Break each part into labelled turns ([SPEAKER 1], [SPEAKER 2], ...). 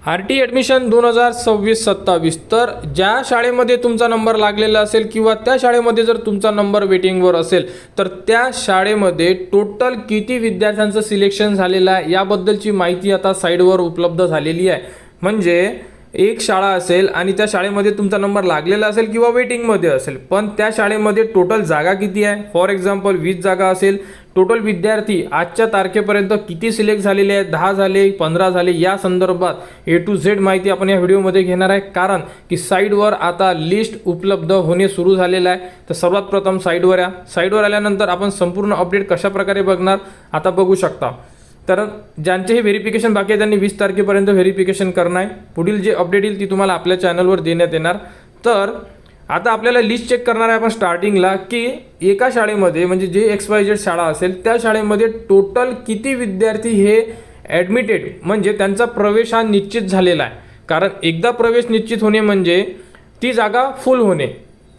[SPEAKER 1] RT admission 2026-27 तर ज्या शाळेमध्ये तुमचा नंबर लागलेला असेल किंवा त्या शाळेमध्ये जर तुमचा नंबर वेटिंगवर असेल तर त्या शाळेमध्ये टोटल किती विद्यार्थ्यांचं सिलेक्शन झालेलं आहे याबद्दलची माहिती आता साईडवर उपलब्ध झालेली आहे। म्हणजे एक शाळा असेल आणि त्या शाळेमध्ये तुमचा नंबर लागलेला असेल किंवा वेटिंगमध्ये असेल, पण त्या शाळेमध्ये टोटल जागा किती आहे। फॉर एक्झाम्पल 20 जागा असेल, टोटल विद्यार्थी आजच्या तारखेपर्यंत किती सिलेक्ट झालेले आहेत, 10 झाले 15 झाले, या संदर्भात A to Z माहिती आपण या व्हिडिओमध्ये घेणार आहे। कारण की साईडवर आता लिस्ट उपलब्ध होणे सुरू झालेलं आहे। तर सर्वात प्रथम साईडवर आल्यानंतर आपण संपूर्ण अपडेट कशा प्रकारे बघणार आता बघू शकता। तर ज्यांचेही व्हेरिफिकेशन बाकी आहे त्यांनी 20 तारखेपर्यंत व्हेरिफिकेशन करणं आहे। पुढील जे अपडेट येईल ती तुम्हाला आपल्या चॅनलवर देण्यात येणार। तर आता आपल्याला लिस्ट चेक करणार आहे आपण स्टार्टिंगला की एका शाळेमध्ये म्हणजे जे XYZ शाळा असेल त्या शाळेमध्ये टोटल किती विद्यार्थी हे ॲडमिटेड म्हणजे त्यांचा प्रवेश हा निश्चित झालेला आहे। कारण एकदा प्रवेश निश्चित होणे म्हणजे ती जागा फुल होणे,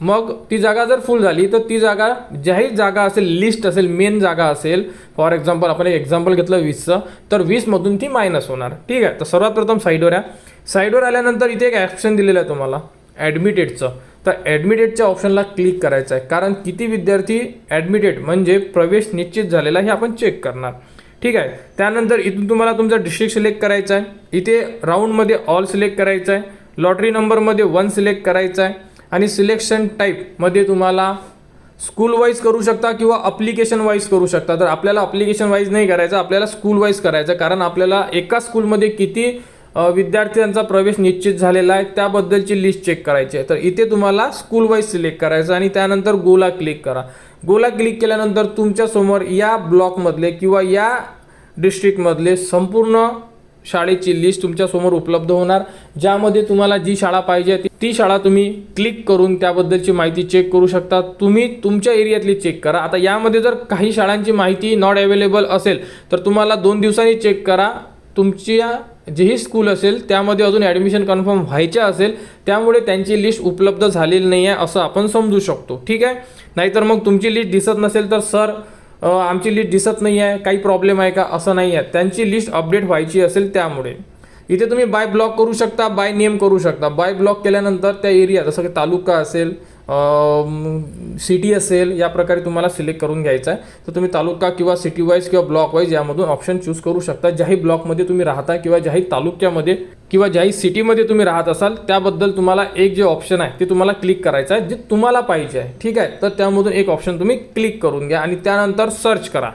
[SPEAKER 1] मग ती जागा जर फुल झाली तर ती जागा ज्याही जागा असेल लिस्ट असेल मेन जागा असेल, फॉर एक्झाम्पल आपण एक एक्झाम्पल घेतलं 20चं, तर 20मधून ती मायनस होणार। ठीक आहे, तर सर्वात प्रथम साईडवर आल्यानंतर इथे एक ऑप्शन दिलेलं आहे तुम्हाला ॲडमिटेडचं। तर ॲडमिटेडच्या ऑप्शनला क्लिक करायचं आहे कारण किती विद्यार्थी ॲडमिटेड म्हणजे प्रवेश निश्चित झालेला हे आपण चेक करणार। ठीक आहे, त्यानंतर इथून तुम्हाला तुमचा डिस्ट्रिक्ट सिलेक्ट करायचा आहे, इथे राऊंडमध्ये ऑल सिलेक्ट करायचं आहे, लॉटरी नंबरमध्ये 1 सिलेक्ट करायचं आहे आणि सिलेक्शन टाईपमध्ये तुम्हाला स्कूल वाईज करू शकता किंवा अप्लिकेशन वाईज करू शकता। तर आपल्याला अप्लिकेशन वाईज नाही करायचं, आपल्याला स्कूल वाईज करायचं, कारण आपल्याला एका स्कूलमध्ये किती विद्यार्थ्यांचा प्रवेश निश्चित झालेला आहे त्याबद्दलची लिस्ट चेक करायची आहे। तर इथे तुम्हाला स्कूल वाईज सिलेक्ट करायचं आणि त्यानंतर गोला क्लिक करा। गोला क्लिक केल्यानंतर तुमच्यासमोर या ब्लॉकमधले किंवा या डिस्ट्रिक्टमधले संपूर्ण शाळेची लिस्ट तुमच्यासमोर उपलब्ध होणार, ज्यामध्ये तुम्हाला जी शाळा पाहिजे ती शाळा तुम्ही क्लिक करून त्याबद्दलची माहिती चेक करू शकता। तुम्ही तुमच्या एरियातली चेक करा। आता यामध्ये जर काही शाळांची माहिती नॉट अवेलेबल असेल तर तुम्हाला 2 दिवसांनी चेक करा। तुमच्या जेही स्कूल असेल त्यामध्ये अजून ॲडमिशन कन्फर्म व्हायचे असेल त्यामुळे त्यांची लिस्ट उपलब्ध झालेली नाही आहे असं आपण समजू शकतो। ठीक आहे, नाहीतर मग तुमची लिस्ट दिसत नसेल तर सर आमची लिस्ट दिसत नाही आहे, काही प्रॉब्लेम आहे का, असं नाही आहे, त्यांची लिस्ट अपडेट व्हायची असेल त्यामुळे। इथे तुम्ही बाय ब्लॉक करू शकता, बाय नेम करू शकता। बाय ब्लॉक केल्यानंतर त्या एरिया जसं की तालुका असेल, सिटी असेल, या प्रकारे तुम्हाला सिलेक्ट करून घ्यायचं आहे। तर तुम्ही तालुका किंवा सिटी वाईज किंवा ब्लॉक वाईज यामधून ऑप्शन चूज करू शकता। ज्याही ब्लॉकमध्ये तुम्ही राहता किंवा ज्याही तालुक्यामध्ये किंवा ज्याही सिटीमध्ये तुम्ही राहत असाल त्याबद्दल तुम्हाला एक जे ऑप्शन आहे ते तुम्हाला क्लिक करायचं आहे जे तुम्हाला पाहिजे आहे। ठीक आहे, तर त्यामधून एक ऑप्शन तुम्ही क्लिक करून घ्या आणि त्यानंतर सर्च करा।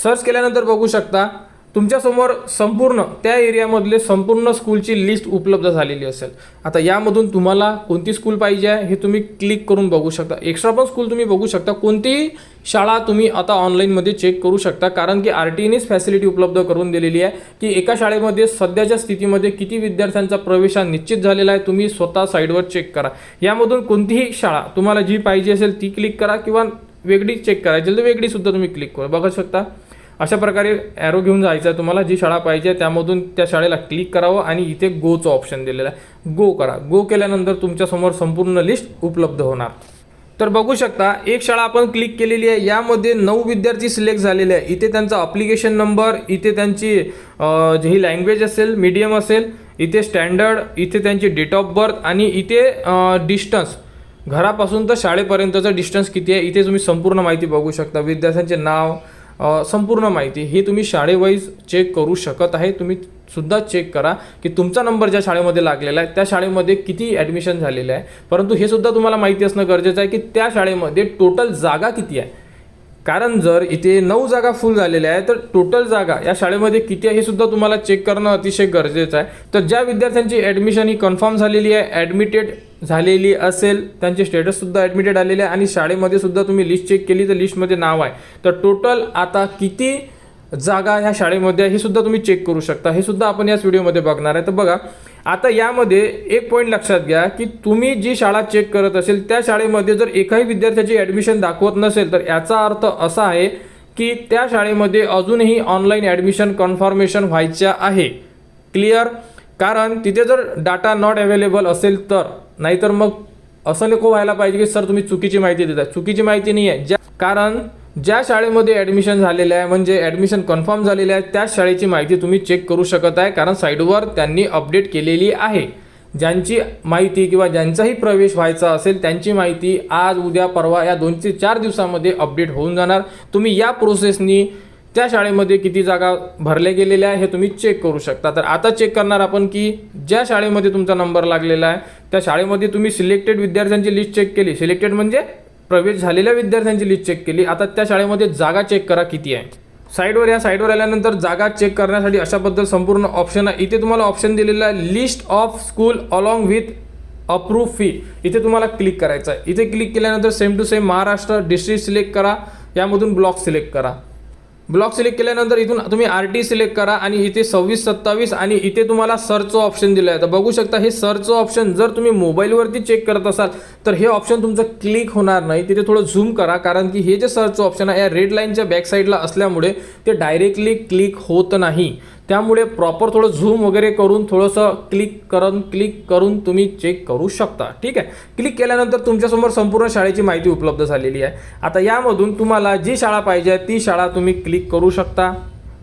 [SPEAKER 1] सर्च केल्यानंतर बघू शकता तुमच्यासमोर संपूर्ण त्या एरियामधले संपूर्ण स्कूलची लिस्ट उपलब्ध झालेली असेल। आता यामधून तुम्हाला कोणती स्कूल पाहिजे आहे हे तुम्ही क्लिक करून बघू शकता। एक्स्ट्रा पण स्कूल तुम्ही बघू शकता, कोणतीही शाळा तुम्ही आता ऑनलाईनमध्ये चेक करू शकता, कारण की RTनेच फॅसिलिटी उपलब्ध करून दिलेली आहे की एका शाळेमध्ये सध्याच्या स्थितीमध्ये किती विद्यार्थ्यांचा प्रवेश हा निश्चित झालेला आहे तुम्ही स्वतः साईडवर चेक करा। यामधून कोणतीही शाळा तुम्हाला जी पाहिजे असेल ती क्लिक करा किंवा वेगळी चेक करायची तर वेगळी सुद्धा तुम्ही क्लिक करा। बघू शकता अशा प्रकारे ॲरो घेऊन जायचं आहे तुम्हाला, जी शाळा पाहिजे त्यामधून त्या शाळेला क्लिक करावं आणि इथे गोचं ऑप्शन दिलेलं आहे, गो करा। गो केल्यानंतर तुमच्यासमोर संपूर्ण लिस्ट उपलब्ध होणार। तर बघू शकता एक शाळा आपण क्लिक केलेली आहे, यामध्ये 9 विद्यार्थी सिलेक्ट झालेले आहे। इथे त्यांचा अप्लिकेशन नंबर, इथे त्यांची जी लँग्वेज असेल मीडियम असेल, इथे स्टँडर्ड, इथे त्यांची डेट ऑफ बर्थ आणि इथे डिस्टन्स घरापासून तर शाळेपर्यंतचं डिस्टन्स किती आहे इथे तुम्ही संपूर्ण माहिती बघू शकता। विद्यार्थ्यांचे नाव, संपूर्ण माहिती हे तुम्ही शाळेवाईज चेक करू शकत आहे। तुम्ही सुद्धा चेक करा की तुमचा नंबर ज्या शाळेमध्ये लागलेला आहे त्या शाळेमध्ये किती ॲडमिशन झालेलं आहे, परंतु हे सुद्धा तुम्हाला माहिती असणं गरजेचं आहे की त्या शाळेमध्ये टोटल जागा किती आहे। कारण जर इथे 9 जागा फुल झालेल्या आहे तर टोटल जागा या शाळेमध्ये किती आहे हे सुद्धा तुम्हाला चेक करणं अतिशय गरजेचं आहे। तर ज्या विद्यार्थ्यांची ॲडमिशन ही कन्फर्म झालेली आहे, ॲडमिटेड झालेली असेल, त्यांचे स्टेटससुद्धा ॲडमिटेड आलेले आहे आणि शाळेमध्ये सुद्धा तुम्ही लिस्ट चेक केली तर लिस्टमध्ये नाव आहे, तर टोटल आता किती जागा ह्या शाळेमध्ये हे सुद्धा तुम्ही चेक करू शकता। हे सुद्धा आपण याच व्हिडिओमध्ये बघणार आहे। तर बघा आता यामध्ये एक पॉईंट लक्षात घ्या की तुम्ही जी शाळा चेक करत असेल त्या शाळेमध्ये जर एकाही विद्यार्थ्याची ॲडमिशन दाखवत नसेल तर याचा अर्थ असा आहे की त्या शाळेमध्ये अजूनही ऑनलाईन ॲडमिशन कन्फर्मेशन व्हायच्या आहे। क्लिअर, कारण तिथे जर डाटा नॉट अवेलेबल असेल तर, नाहीतर मग असं नको व्हायला पाहिजे की सर तुम्ही चुकीची माहिती देता। चुकीची माहिती नाही आहे, कारण ज्या शाळेमध्ये ॲडमिशन झालेलं आहे म्हणजे ॲडमिशन कन्फर्म झालेलं आहे त्या शाळेची माहिती तुम्ही चेक करू शकत आहे, कारण साईडवर त्यांनी अपडेट केलेली आहे. ज्यांची माहिती किंवा ज्यांचाही प्रवेश व्हायचा असेल त्यांची माहिती आज उद्या परवा या 2 ते 4 दिवसामध्ये अपडेट होऊन जाणार. तुम्ही या प्रोसेसनी त्या शाळेमध्ये किती जागा भरल्या गेलेल्या आहे हे तुम्ही चेक करू शकता. तर आता चेक करणार आपण की ज्या शाळेमध्ये तुमचा नंबर लागलेला आहे त्या शाळेमध्ये तुम्ही सिलेक्टेड विद्यार्थ्यांची लिस्ट चेक केली. सिलेक्टेड म्हणजे प्रवेश झालेल्या विद्यार्थ्यांची लिस्ट चेक केली. आता त्या शाळेमध्ये जागा चेक करा किती आहे. या साईडवर आल्यानंतर जागा चेक करण्यासाठी अशाबद्दल संपूर्ण ऑप्शन आहे. इथे तुम्हाला ऑप्शन दिलेला आहे list of school along with approve fee. इथे तुम्हाला क्लिक करायचं आहे. इथे क्लिक केल्यानंतर same to same Maharashtra district select करा. यामधून ब्लॉक सिलेक्ट करा. ब्लॉक सिलेक्ट केल्यानंतर इथून तुम्ही RT सिलेक्ट करा आणि इथे 26-27 आणि इथे तुम्हाला सर्चचं ऑप्शन दिलं आहे. तर बघू शकता हे सर्चचं ऑप्शन जर तुम्ही मोबाईलवरती चेक करत असाल तर हे ऑप्शन तुमचं क्लिक होणार नाही. तिथे थोडं झूम करा, कारण की हे जे सर्चचं ऑप्शन आहे या रेड लाईनच्या बॅक साईडला असल्यामुळे ते डायरेक्टली क्लिक होत नाही. त्यामुळे प्रॉपर थोडं झूम वगैरे करून थोडंसं क्लिक करून तुम्ही चेक करू शकता. ठीक आहे. क्लिक केल्यानंतर तुमच्यासमोर संपूर्ण शाळेची माहिती उपलब्ध झालेली आहे. आता यामधून तुम्हाला जी शाळा पाहिजे ती शाळा तुम्ही क्लिक करू शकता.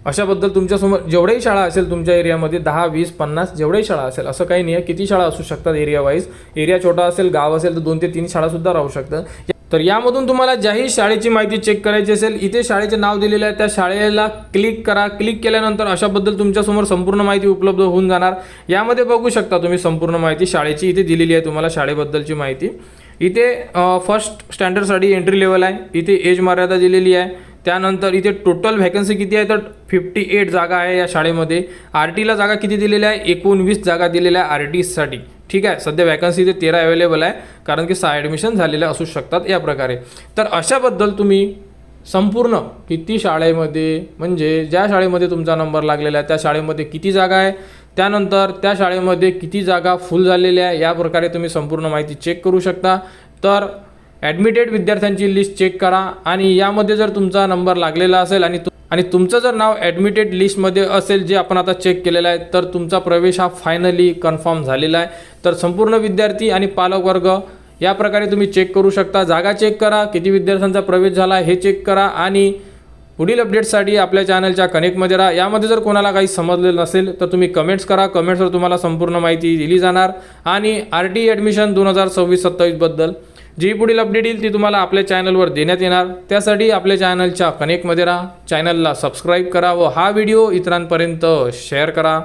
[SPEAKER 1] अशाबद्दल तुमच्यासमोर जेवढेही शाळा असेल तुमच्या एरियामध्ये 10, 20, 50 जेवढेही शाळा असेल असं काही नाही आहे. किती शाळा असू शकतात एरिया वाईज. एरिया छोटा असेल, गाव असेल तर 2 ते 3 शाळासुद्धा राहू शकतात. तर यामधून तुम्हाला ज्याही शाळेची माहिती चेक करायची असेल इथे शाळेचे नाव दिलेलं आहे त्या शाळेला क्लिक करा. क्लिक केल्यानंतर अशाबद्दल तुमच्यासमोर संपूर्ण माहिती उपलब्ध होऊन जाणार. यामध्ये बघू शकता तुम्ही संपूर्ण माहिती शाळेची इथे दिलेली आहे. तुम्हाला शाळेबद्दलची माहिती इथे फर्स्ट स्टँडर्डसाठी एंट्री लेवल आहे. इथे एज मर्यादा दिलेली आहे. त्यानंतर इथे टोटल व्हॅकन्सी किती आहे तर 58 जागा आहे या शाळेमध्ये. RTला जागा किती दिलेल्या आहे 19 जागा दिलेल्या आहे RTसाठी. ठीक आहे. सध्या वॅकन्सी इथे 13 अवेलेबल आहे, कारण की 6 ॲडमिशन झालेल्या असू शकतात या प्रकारे. तर अशाबद्दल तुम्ही संपूर्ण किती शाळेमध्ये म्हणजे ज्या शाळेमध्ये तुमचा नंबर लागलेला आहे त्या शाळेमध्ये किती जागा आहे, त्यानंतर त्या शाळेमध्ये किती जागा फुल झालेल्या आहे या प्रकारे तुम्ही संपूर्ण माहिती चेक करू शकता. तर ॲडमिटेड विद्यार्थ्यांची लिस्ट चेक करा आणि यामध्ये जर तुमचा नंबर लागलेला असेल आणि तुमचं जर नाव ॲडमिटेड लिस्टमध्ये असेल जे आपण आता चेक केलेलं आहे तर तुमचा प्रवेश हा फायनली कन्फर्म झालेला आहे. तर संपूर्ण विद्यार्थी आणि पालक वर्ग या प्रकारे तुम्ही चेक करू शकता. जागा चेक करा, किती विद्यार्थ्यांचा प्रवेश झाला हे चेक करा आणि पुढील अपडेट्ससाठी आपल्या चॅनलच्या कनेक्टमध्ये राहा. यामध्ये जर कोणाला काही समजलेलं नसेल तर तुम्ही कमेंट्स करा. कमेंट्सवर तुम्हाला संपूर्ण माहिती दिली जाणार. आणि RT ॲडमिशन 2026-27 बद्दल जी पुढील अपडेट येईल ती तुम्हाला आपल्या चॅनलवर देण्यात येणार. त्यासाठी आपल्या चॅनलच्या कनेक्टमध्ये राहा, चॅनलला सबस्क्राईब करा व हा व्हिडिओ इतरांपर्यंत शेअर करा.